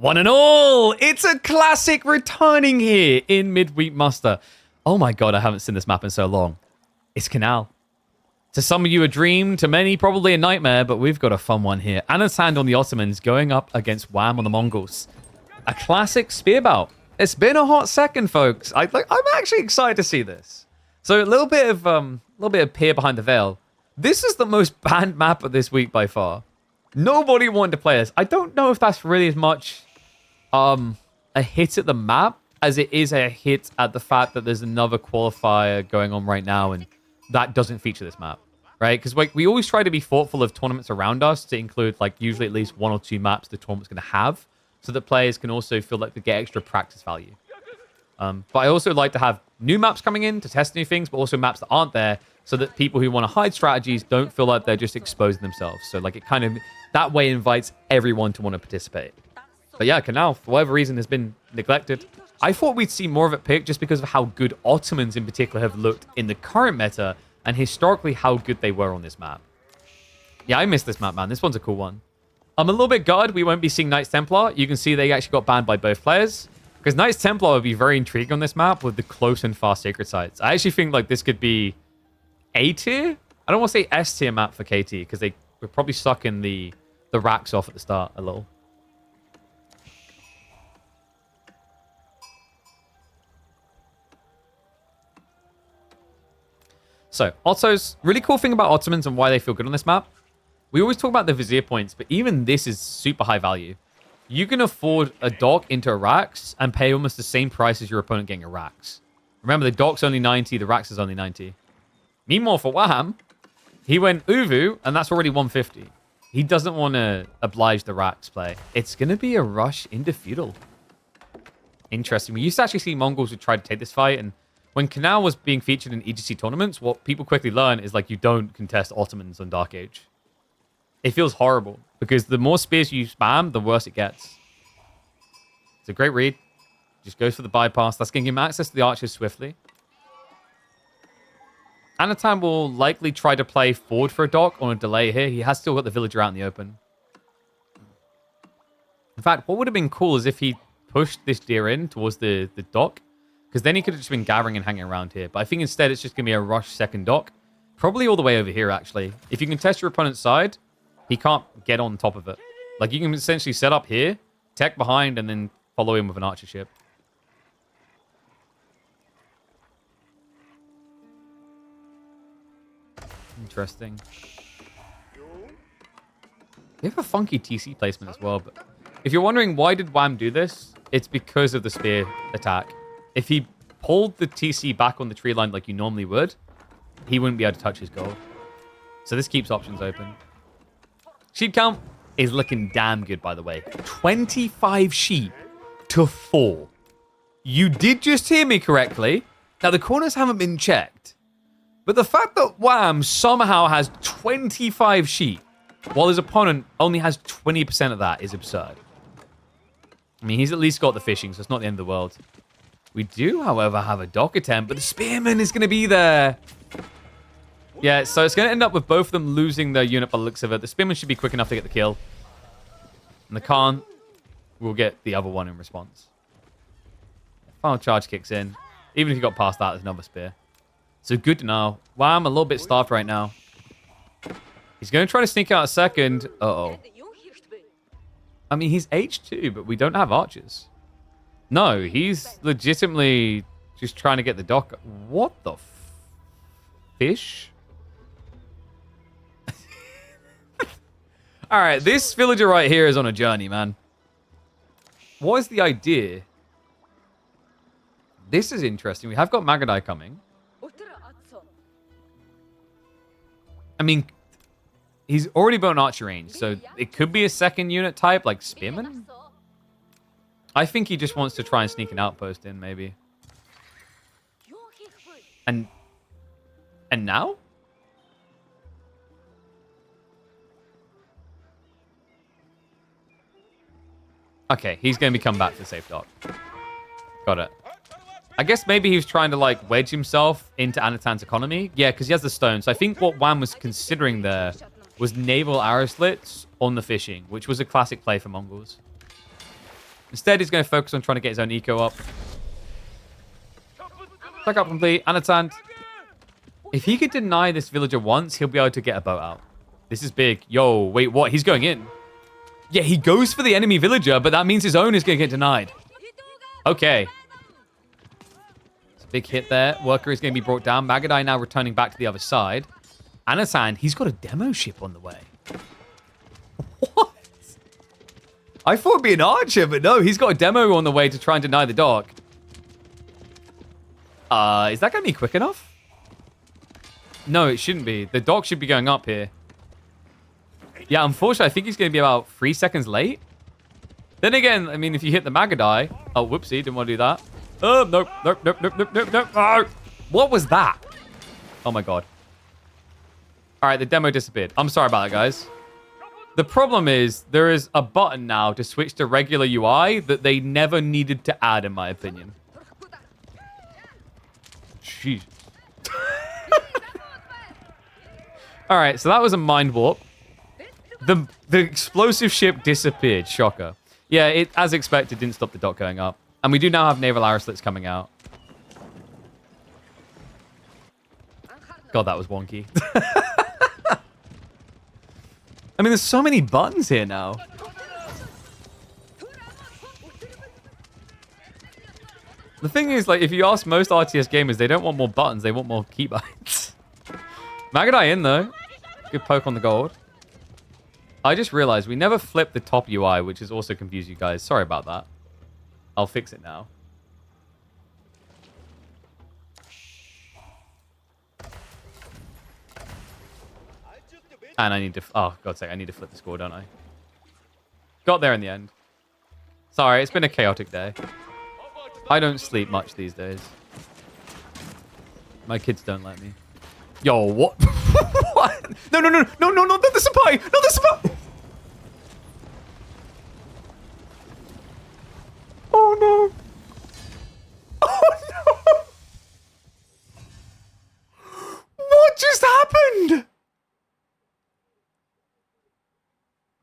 One and all, it's a classic returning here in Midweek Muster. Oh my god, I haven't seen this map in so long. It's Canal. To some of you a dream, to many probably a nightmare, but we've got a fun one here. Anasand on the Ottomans going up against Wham on the Mongols. A classic spear bout. It's been a hot second, folks. I'm actually excited to see this. So a little bit of peer behind the veil. This is the most banned map of this week by far. Nobody wanted to play this. I don't know if that's really as much a hit at the map as it is a hit at the fact that there's another qualifier going on right now and that doesn't feature this map, right? Because we always try to be thoughtful of tournaments around us to include like usually at least one or two maps the tournament's going to have so that players can also feel like they get extra practice value. But I also like to have new maps coming in to test new things, but also maps that aren't there so that people who want to hide strategies don't feel like they're just exposing themselves. So like it kind of, that way invites everyone to want to participate. But yeah, Canal, for whatever reason, has been neglected. I thought we'd see more of it picked just because of how good Ottomans in particular have looked in the current meta and historically how good they were on this map. Yeah, I missed this map, man. This one's a cool one. I'm a little bit gutted we won't be seeing Knights Templar. You can see they actually got banned by both players. Because Knights Templar would be very intriguing on this map with the close and far sacred sites. I actually think like this could be A tier? I don't want to say S tier map for KT because they were probably sucking the racks off at the start a little. So, Otto's really cool thing about Ottomans and why they feel good on this map. We always talk about the Vizier points, but even this is super high value. You can afford a dock into a Rax and pay almost the same price as your opponent getting a Rax. Remember, the dock's only 90, the Rax is only 90. Meanwhile, for Wham, he went Uvu, and that's already 150. He doesn't want to oblige the Rax play. It's going to be a rush into feudal. Interesting. We used to actually see Mongols who tried to take this fight, and when Canal was being featured in EGC tournaments, what people quickly learn is like you don't contest Ottomans on Dark Age. It feels horrible because the more spears you spam, the worse it gets. It's a great read. Just goes for the bypass. That's going to give him access to the archers swiftly. Anatan will likely try to play forward for a dock on a delay here. He has still got the villager out in the open. In fact, what would have been cool is if he pushed this deer in towards the dock. Because then he could have just been gathering and hanging around here. But I think instead it's just going to be a rush second dock. Probably all the way over here, actually. If you can test your opponent's side, he can't get on top of it. Like, you can essentially set up here, tech behind, and then follow him with an archer ship. Interesting. They have a funky TC placement as well. But if you're wondering why did Wham do this, it's because of the spear attack. If he pulled the TC back on the tree line like you normally would, he wouldn't be able to touch his goal. So this keeps options open. Sheep count is looking damn good, by the way. 25 sheep to 4. You did just hear me correctly. Now, the corners haven't been checked. But the fact that Wham somehow has 25 sheep, while his opponent only has 20% of that, is absurd. I mean, he's at least got the fishing, so it's not the end of the world. We do, however, have a dock attempt, but the spearman is going to be there. Yeah, so it's going to end up with both of them losing their unit by the looks of it. The spearman should be quick enough to get the kill. And the Khan will get the other one in response. Final charge kicks in. Even if you got past that, there's another spear. So good to know. Wow, I'm a little bit starved right now. He's going to try to sneak out a second. Uh-oh. I mean, he's H2, but we don't have archers. No, he's legitimately just trying to get the dock. What the fish? All right, this villager right here is on a journey, man. What is the idea? This is interesting. We have got Magadai coming. I mean, he's already built an archer range, so it could be a second unit type, like Spearman. I think he just wants to try and sneak an outpost in, maybe. And now? Okay, he's going to be come back to safe dock. Got it. I guess maybe he was trying to, like, wedge himself into Anatan's economy. Yeah, because he has the stone. So I think what Wham was considering there was naval arrow slits on the fishing, which was a classic play for Mongols. Instead, he's going to focus on trying to get his own eco up. Attack up complete. Anatan. If he could deny this villager once, he'll be able to get a boat out. This is big. Yo, wait, what? He's going in. Yeah, he goes for the enemy villager, but that means his own is going to get denied. Okay. It's a big hit there. Worker is going to be brought down. Magadai now returning back to the other side. Anasan, he's got a demo ship on the way. What? I thought it'd be an archer, but no, he's got a demo on the way to try and deny the dock. Is that going to be quick enough? No, it shouldn't be. The dock should be going up here. Yeah, unfortunately, I think he's going to be about 3 seconds late. Then again, I mean, if you hit the Magadai... Oh, whoopsie, didn't want to do that. Oh, nope, nope, nope, nope, nope, nope, nope. Oh, what was that? Oh, my God. All right, the demo disappeared. I'm sorry about that, guys. The problem is there is a button now to switch to regular UI that they never needed to add, in my opinion. Jeez. All right, so that was a mind warp. The explosive ship disappeared. Shocker. Yeah, it, as expected, didn't stop the dock going up. And we do now have naval arrow slits coming out. God, that was wonky. I mean, there's so many buttons here now. The thing is, like, if you ask most RTS gamers, they don't want more buttons. They want more keybinds. Magadai in, though. Good poke on the gold. I just realized we never flipped the top UI, which has also confused you guys. Sorry about that. I'll fix it now. And I need to... Oh, God's sake, I need to flip the score, don't I? Got there in the end. Sorry, it's been a chaotic day. I don't sleep much these days. My kids don't let me. Yo, what? What? No, no, no, no, no, no, not the supply! Not the supply! Oh, no.